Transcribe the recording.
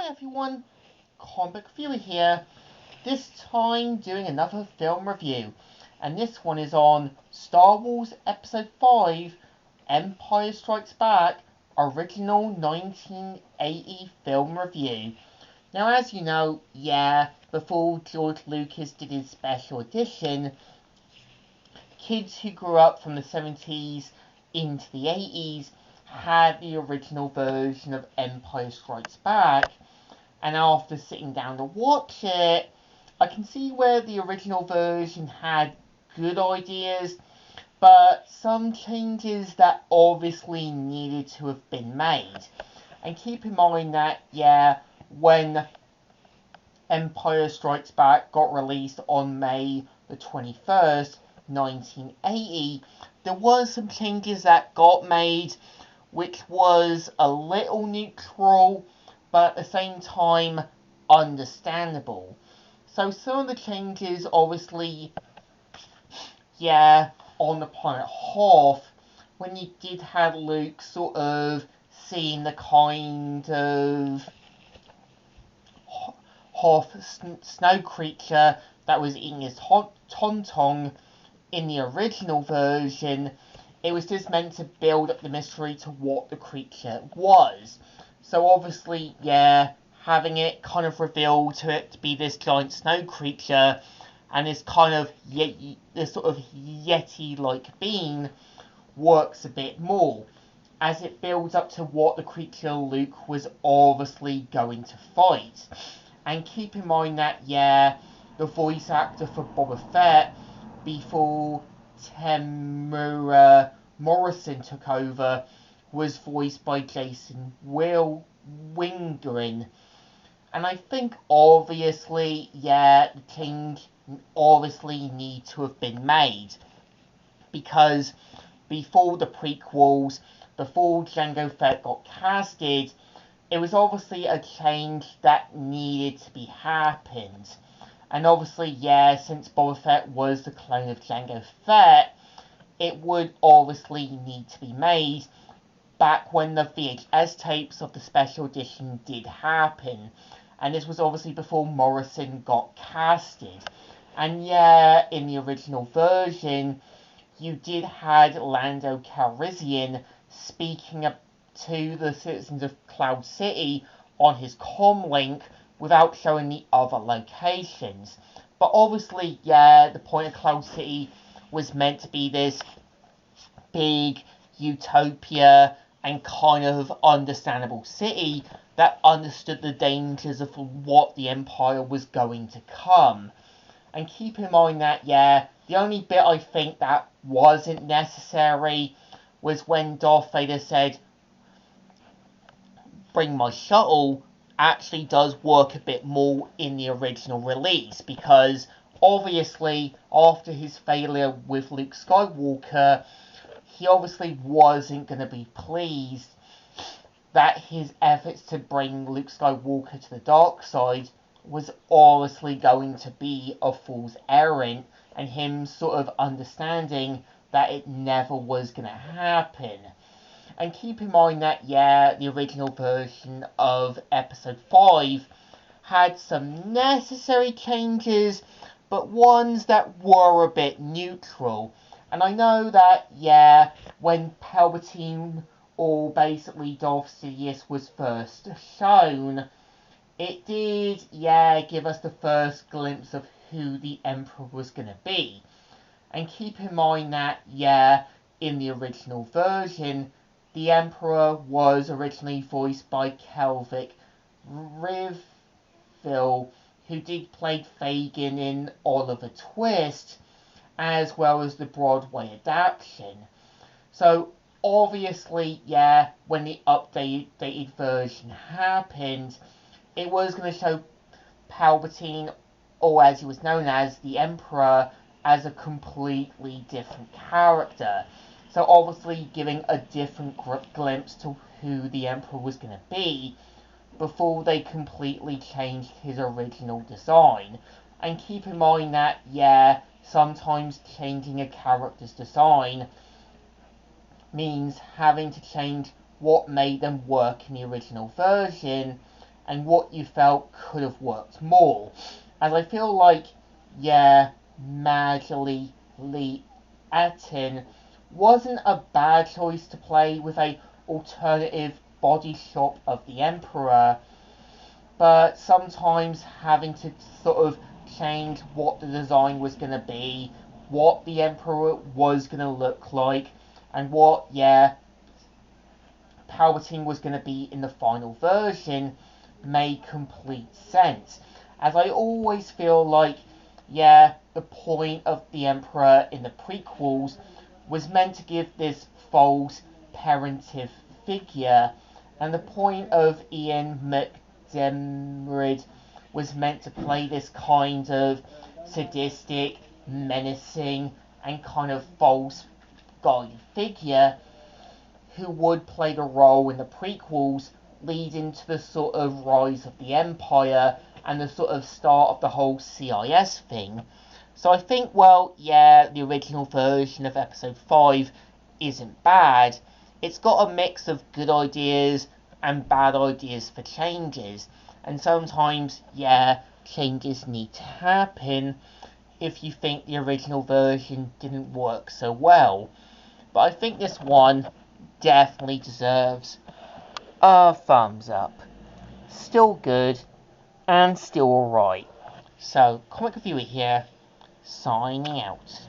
Hi everyone, Comic Viewer here, this time doing another film review, and this one is on Star Wars Episode 5, Empire Strikes Back, original 1980 film review. Now as you know, before George Lucas did his special edition, kids who grew up from the 70s into the 80s had the original version of Empire Strikes Back, and after sitting down to watch it, I can see where the original version had good ideas, but some changes that obviously needed to have been made. And keep in mind that, when Empire Strikes Back got released on May the 21st, 1980, there were some changes that got made, which was a little neutral, but at the same time understandable. So some of the changes, obviously, on the planet Hoth, when you did have Luke sort of seeing the kind of Hoth snow creature that was eating his tauntaun in the original version, it was just meant to build up the mystery to what the creature was. So obviously, having it kind of revealed to it to be this giant snow creature and this kind of this sort of yeti-like being works a bit more, as it builds up to what the creature Luke was obviously going to fight. And keep in mind that, the voice actor for Boba Fett, before Temuera Morrison took over, was voiced by Jason Wingren. And I think obviously, the change obviously need to have been made. Because before the prequels, before Jango Fett got casted, it was obviously a change that needed to be happened. And obviously, since Boba Fett was the clone of Jango Fett, it would obviously need to be made back when the VHS tapes of the special edition did happen. And this was obviously before Morrison got casted. And in the original version, you did have Lando Calrissian speaking to the citizens of Cloud City on his comlink without showing the other locations. But obviously, the point of Cloud City was meant to be this big utopia and kind of understandable city that understood the dangers of what the Empire was going to come. And keep in mind that, the only bit I think that wasn't necessary was when Darth Vader said, "Bring my shuttle," actually does work a bit more in the original release, because obviously after his failure with Luke Skywalker, he obviously wasn't going to be pleased that his efforts to bring Luke Skywalker to the dark side was obviously going to be a fool's errand, and him sort of understanding that it never was going to happen. And keep in mind that, the original version of Episode 5 had some necessary changes, but ones that were a bit neutral. And I know that, when Palpatine, or basically Darth Sidious, was first shown, it did, give us the first glimpse of who the Emperor was going to be. And keep in mind that, in the original version, the Emperor was originally voiced by Kelvic Riville, who did play Fagin in Oliver Twist, as well as the Broadway adaptation. So, obviously, when the updated version happened, it was going to show Palpatine, or as he was known as, the Emperor, as a completely different character. So obviously giving a different glimpse to who the Emperor was going to be before they completely changed his original design. And keep in mind that, sometimes changing a character's design means having to change what made them work in the original version, and what you felt could have worked more. As I feel like, yeah, Majorly Lee Atin wasn't a bad choice to play with a alternative body shop of the Emperor, but sometimes having to sort of change what the design was going to be, what the Emperor was going to look like, and what, yeah, Palpatine was going to be in the final version made complete sense. As I always feel like, yeah, the point of the Emperor in the prequels was meant to give this false parentive figure, and the point of Ian McDiarmid was meant to play this kind of sadistic, menacing, and kind of false guy figure who would play the role in the prequels, leading to the sort of rise of the Empire and the sort of start of the whole CIS thing. So I think, well, yeah, the original version of Episode 5 isn't bad. It's got a mix of good ideas and bad ideas for changes. And sometimes, yeah, changes need to happen if you think the original version didn't work so well. But I think this one definitely deserves a thumbs up. Still good and still alright. So, Comic Reviewer here, signing out.